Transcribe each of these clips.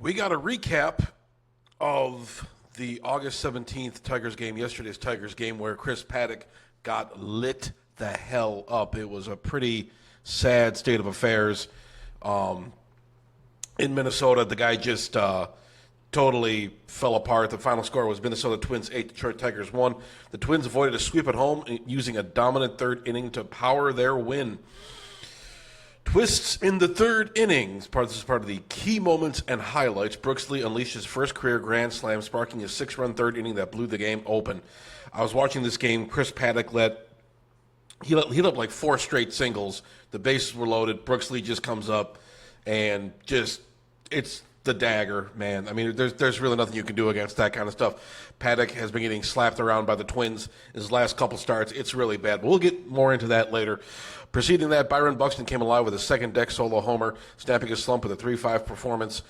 We got a recap of the August 17th Tigers game, yesterday's Tigers game, where Chris Paddock got lit the hell up. It was a pretty sad state of affairs in Minnesota. The guy just totally fell apart. The final score was Minnesota Twins 8, Detroit Tigers 1. The Twins avoided a sweep at home using a dominant third inning to power their win. Twists in the third innings. This is part of the key moments and highlights. Brooks Lee unleashed his first career grand slam, sparking a 6-run third inning that blew the game open. I was watching this game. Chris Paddock let up like 4 straight singles. The bases were loaded. Brooks Lee just comes up and it's the dagger, man. I mean, there's really nothing you can do against that kind of stuff. Paddock has been getting slapped around by the Twins his last couple starts. It's really bad. But we'll get more into that later. Preceding that, Byron Buxton came alive with a second deck solo homer, snapping his slump with a 3 of 5 performance,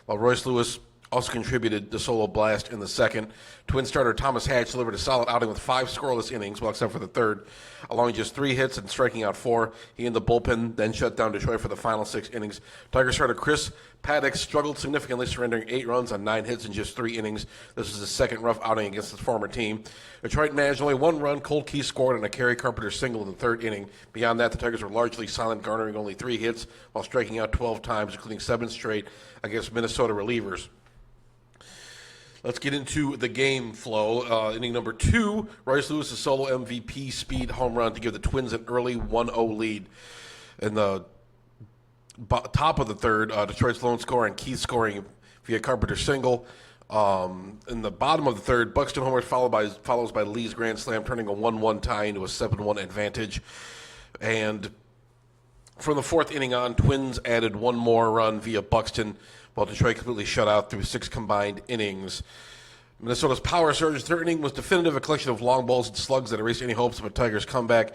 while Royce Lewis also contributed the solo blast in the second. Twin starter Thomas Hatch delivered a solid outing with 5 scoreless innings, well, except for the third, allowing just 3 hits and striking out 4. He and the bullpen then shut down Detroit for the final 6 innings. Tiger starter Chris Paddock struggled significantly, surrendering 8 runs on 9 hits in just 3 innings. This was his second rough outing against his former team. Detroit managed only 1 run. Colt Key scored on a Kerry Carpenter single in the third inning. Beyond that, the Tigers were largely silent, garnering only 3 hits while striking out 12 times, including 7 straight against Minnesota relievers. Let's get into the game flow. Inning number 2, Royce Lewis' solo MVP speed home run to give the Twins an early 1-0 lead. In the top of the third, Detroit's lone scorer and Keith scoring via Carpenter single. In the bottom of the third, Buxton homer follows by Lee's grand slam, turning a 1-1 tie into a 7-1 advantage. And from the fourth inning on, Twins added 1 more run via Buxton, while Detroit completely shut out through 6 combined innings. Minnesota's power surge's third inning was definitive, a collection of long balls and slugs that erased any hopes of a Tigers comeback.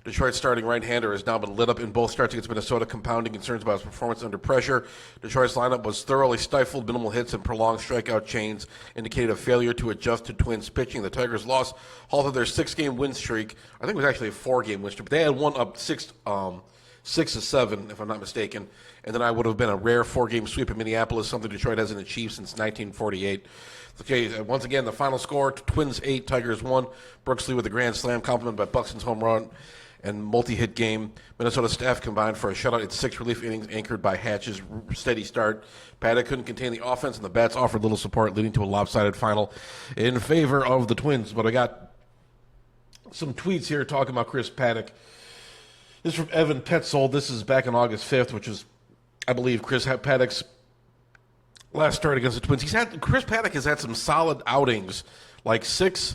Detroit's starting right-hander has now been lit up in both starts against Minnesota, compounding concerns about his performance under pressure. Detroit's lineup was thoroughly stifled. Minimal hits and prolonged strikeout chains indicated a failure to adjust to Twins pitching. The Tigers' loss halted their 6-game win streak. I think it was actually a 4-game win streak, but they had one up 6-7, if I'm not mistaken, and then I would have been a rare 4-game sweep in Minneapolis, something Detroit hasn't achieved since 1948. Okay, once again, the final score, Twins 8, Tigers 1. Brooks Lee with a grand slam, complemented by Buxton's home run and multi-hit game. Minnesota staff combined for a shutout in 6 relief innings, anchored by Hatch's steady start. Paddock couldn't contain the offense, and the bats offered little support, leading to a lopsided final in favor of the Twins. But I got some tweets here talking about Chris Paddock. This is from Evan Petzold. This is back on August 5th, which is, I believe, Chris Paddock's last start against the Twins. Chris Paddock has had some solid outings, like six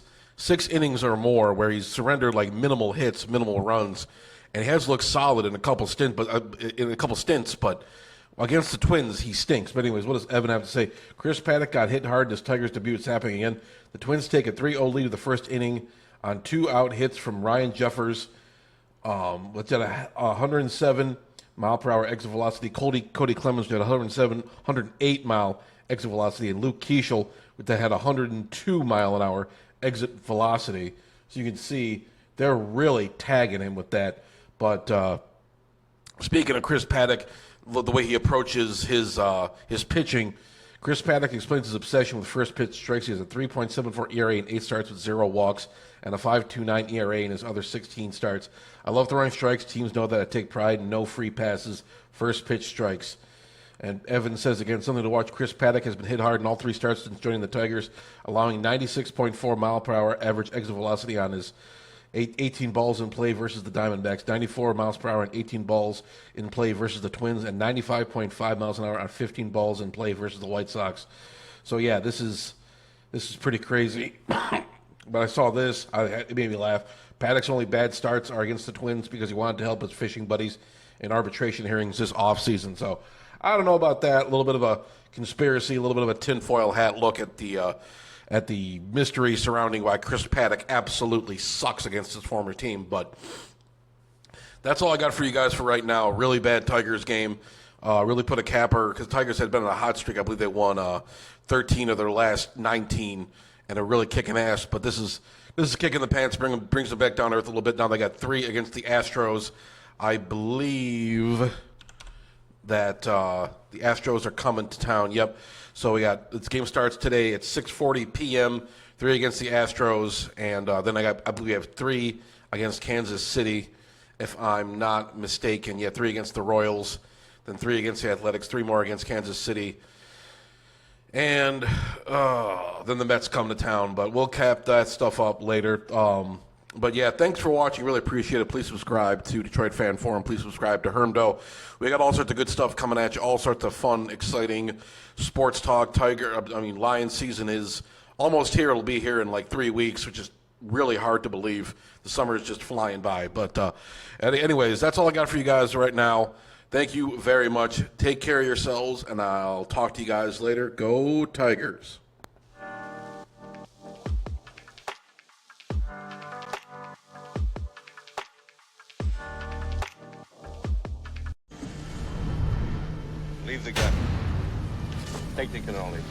innings or more, where he's surrendered like minimal hits, minimal runs, and he has looked solid in a couple stints. But against the Twins, he stinks. But anyways, what does Evan have to say? Chris Paddock got hit hard in his Tigers debut. It's happening again. The Twins take a 3-0 lead of the first inning on 2 out hits from Ryan Jeffers. Let's at a 107-mile-per-hour exit velocity. Cody Clemens had 108 mile exit velocity, and Luke Keeschel that had 102-mile-an-hour exit velocity. So you can see they're really tagging him with that. But speaking of Chris Paddock, the way he approaches his pitching, Chris Paddock explains his obsession with first pitch strikes. He has a 3.74 ERA in 8 starts with 0 walks and a 5.29 ERA in his other 16 starts. I love throwing strikes. Teams know that I take pride in no free passes, first pitch strikes. And Evan says, again, something to watch. Chris Paddock has been hit hard in all 3 starts since joining the Tigers, allowing 96.4 mile-per-hour average exit velocity on his 18 balls in play versus the Diamondbacks, 94 miles per hour on 18 balls in play versus the Twins, and 95.5 miles an hour on 15 balls in play versus the White Sox. So, yeah, this is pretty crazy. But I saw this. It made me laugh. Paddock's only bad starts are against the Twins because he wanted to help his fishing buddies in arbitration hearings this offseason. So I don't know about that. A little bit of a conspiracy, a little bit of a tinfoil hat look at the mystery surrounding why Chris Paddock absolutely sucks against his former team. But that's all I got for you guys for right now. Really bad Tigers game. Really put a capper because Tigers had been on a hot streak. I believe they won 13 of their last 19 and are really kicking ass. But this is kicking the pants, brings them back down to earth a little bit. Now they got 3 against the Astros. I believe that the Astros are coming to town. Yep. So this game starts today at 6:40 p.m. 3 against the Astros, and then I believe we have 3 against Kansas City, if I'm not mistaken. Yeah, 3 against the Royals, then 3 against the Athletics, 3 more against Kansas City. And then the Mets come to town, but we'll cap that stuff up later. But yeah, thanks for watching. Really appreciate it. Please subscribe to Detroit Fan Forum. Please subscribe to Hermdo. We got all sorts of good stuff coming at you. All sorts of fun, exciting sports talk. Lions season is almost here. It'll be here in like 3 weeks, which is really hard to believe. The summer is just flying by. But anyways, that's all I got for you guys right now. Thank you very much. Take care of yourselves, and I'll talk to you guys later. Go Tigers. Leave the gun. Take the cannoli.